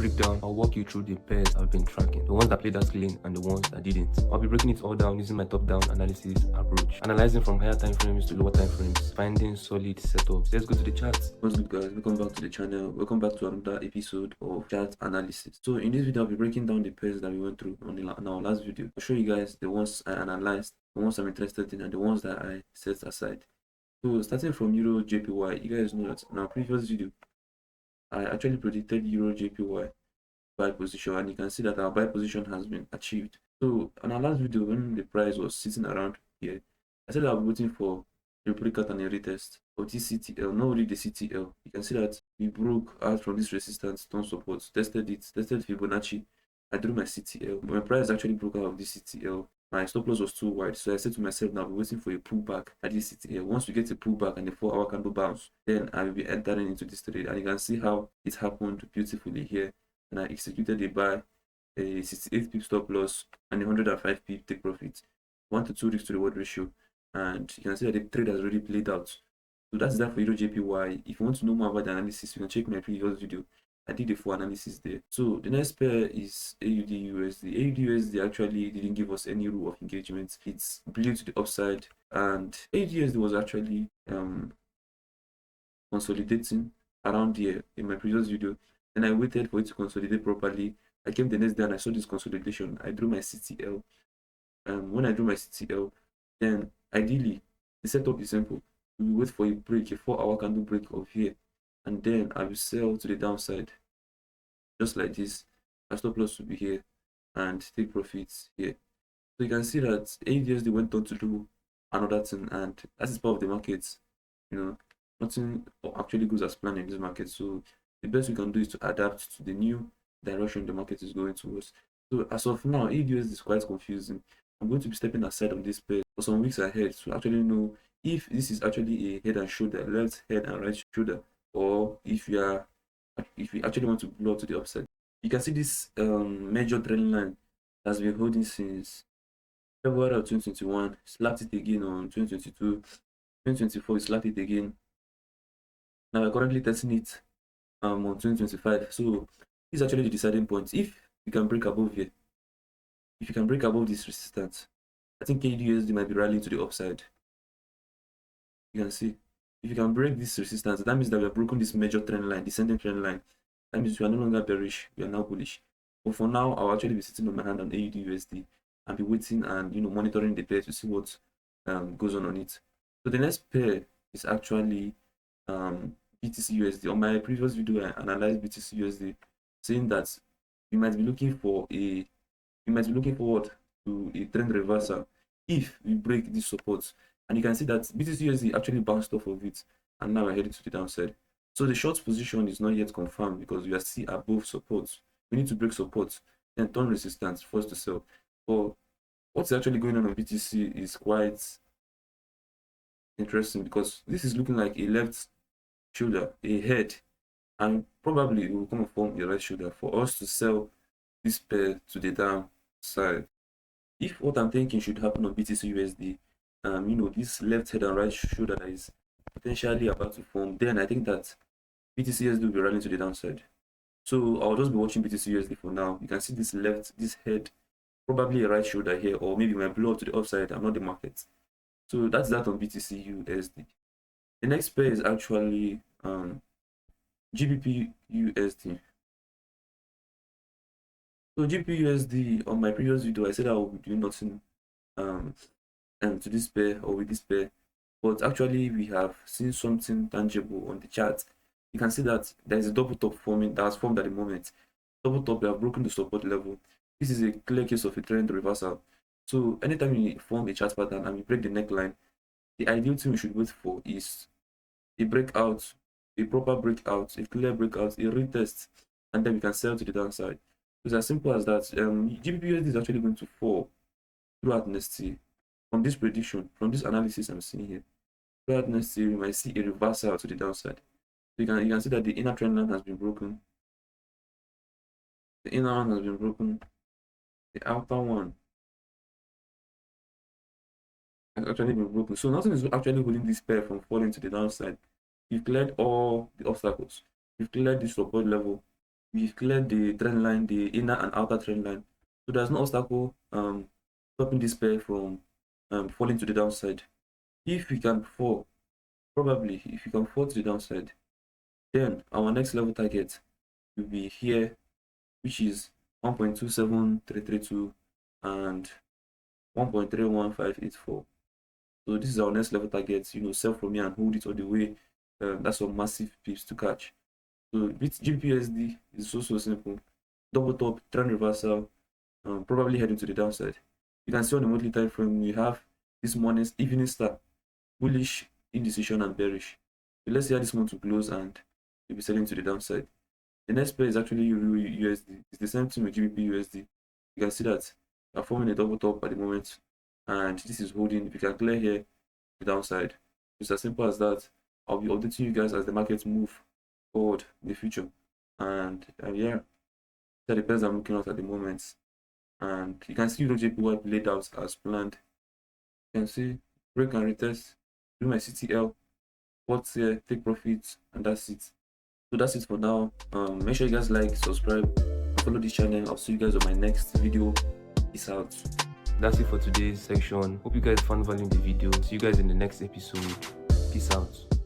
breakdown, I'll walk you through the pairs I've been tracking, the ones that played out clean and the ones that didn't. I'll be breaking it all down using my top-down analysis approach, analyzing from higher time frames to lower time frames, finding solid setups. Let's go to the charts. What's good, guys? Welcome back to the channel. Welcome back to another episode of chart analysis. So in this video, I'll be breaking down the pairs that we went through on our last video. I'll show you guys the ones I analyzed, the ones I'm interested in, and the ones that I set aside. So starting from Euro JPY, you guys know that in our previous video, I actually predicted Euro JPY buy position, and you can see that our buy position has been achieved. So on our last video, when the price was sitting around here, I said I'll be waiting for a breakout and a retest of this CTL, not really the CTL. You can see that we broke out from this resistance, stone support, tested Fibonacci. I drew my CTL. When my price actually broke out of this CTL, my stop loss was too wide, so I said to myself, now I'll be waiting for a pullback at this CTL. Once we get a pullback and a 4-hour candle bounce, then I will be entering into this trade. And you can see how it happened beautifully here. And I executed a buy, a 68 pip stop loss, and a 105 pip take profit, 1 to 2 risk to reward ratio. And you can see that the trade has already played out. So that's that for Euro JPY. If you want to know more about the analysis, you can check my previous video. I did a full analysis there. So the next pair is AUD USD. AUD USD actually didn't give us any rule of engagement. It's blew to the upside, and AUD USD was actually consolidating around here in my previous video. Then I waited for it to consolidate properly. I came the next day and I saw this consolidation. I drew my CTL. When I drew my CTL, then ideally the setup is simple. We wait for a break, a 4-hour candle break of here, and then I will sell to the downside, just like this. My stop loss will be here and take profits here. So you can see that AUD went on to do another thing, and that is part of the market. You know, nothing actually goes as planned in this market. So the best we can do is to adapt to the new direction the market is going towards. So as of now, AUD is quite confusing. I'm going to be stepping aside on this pair for some weeks ahead to actually know if this is actually a head and shoulder, left head and right shoulder, or if we actually want to blow to the upside. You can see this major trend line has been holding since February of 2021, slapped it again on 2022, 2024, slapped it again. Now we're currently testing it on 2025. So this is actually the deciding point. If you can break above here, if you can break above this resistance, I think AUD might be rallying to the upside. You can see, if you can break this resistance, that means that we have broken this major trend line, descending trend line. That means we are no longer bearish, we are now bullish. But for now, I'll actually be sitting on my hand on AUD and be waiting and monitoring the pair to see what goes on it. So the next pair is actually BTC USD. On my previous video, I analyzed BTC USD, saying that we might be looking forward to a trend reversal if we break this support. And you can see that BTC USD actually bounced off of it, and now we're heading to the downside. So the short position is not yet confirmed because we are still above support. We need to break support, then turn resistance for us to sell. But what's actually going on BTC is quite interesting, because this is looking like a left shoulder, a head, and probably it will come and form a right shoulder for us to sell this pair to the downside. If what I'm thinking should happen on BTC USD, this left head and right shoulder that is potentially about to form, then I think that BTC USD will be running to the downside. So I'll just be watching BTC USD for now. You can see this head, probably a right shoulder here, or maybe my blow up to the upside. I'm not the market. So that's that on BTC USD. The next pair is actually GBP USD. So GBP USD, on my previous video, I said I will be doing nothing to this pair or with this pair, but actually we have seen something tangible on the chart. You can see that there is a double top forming that has formed at the moment. Double top, we have broken the support level. This is a clear case of a trend reversal. So anytime you form a chart pattern and you break the neckline, the ideal thing we should wait for is a breakout, a proper breakout, a clear breakout, a retest, and then we can sell to the downside. It's as simple as that. GBP USD is actually going to fall throughout next year. From this prediction, from this analysis I'm seeing here, throughout next year, we might see a reversal to the downside. So you can see that the inner trend line has been broken. The inner one has been broken. The outer one has actually been broken. So nothing is actually holding this pair from falling to the downside. You've cleared all the obstacles. You've cleared this support level. we've cleared the trend line, the inner and outer trend line. So there's no obstacle stopping this pair from falling to the downside. If we can fall, probably if we can fall to the downside, then our next level target will be here, which is 1.27332 and 1.31584. So this is our next level target. Sell from here and hold it all the way. That's some massive pips to catch. So with GBPUSD is so simple. Double top, trend reversal, probably heading to the downside. You can see on the monthly time frame we have this morning's evening star, bullish, indecision, and bearish. So let's see how this month will close, and we'll be selling to the downside. The next pair is actually USD. It's the same thing with GBPUSD. You can see that we are forming a double top at the moment, and this is holding. If you can clear here, the downside. It's as simple as that. I'll be updating you guys as the markets move forward in the future. And yeah, that the pairs I'm looking at the moment. And you can see JPY laid out as planned. You can see break and retest, do my CTL, what's here, take profits, and that's it. So that's it for now. Make sure you guys like, subscribe, and follow this channel. I'll see you guys on my next video. Peace out. That's it for today's section. Hope you guys found value in the video. See you guys in the next episode. Peace out.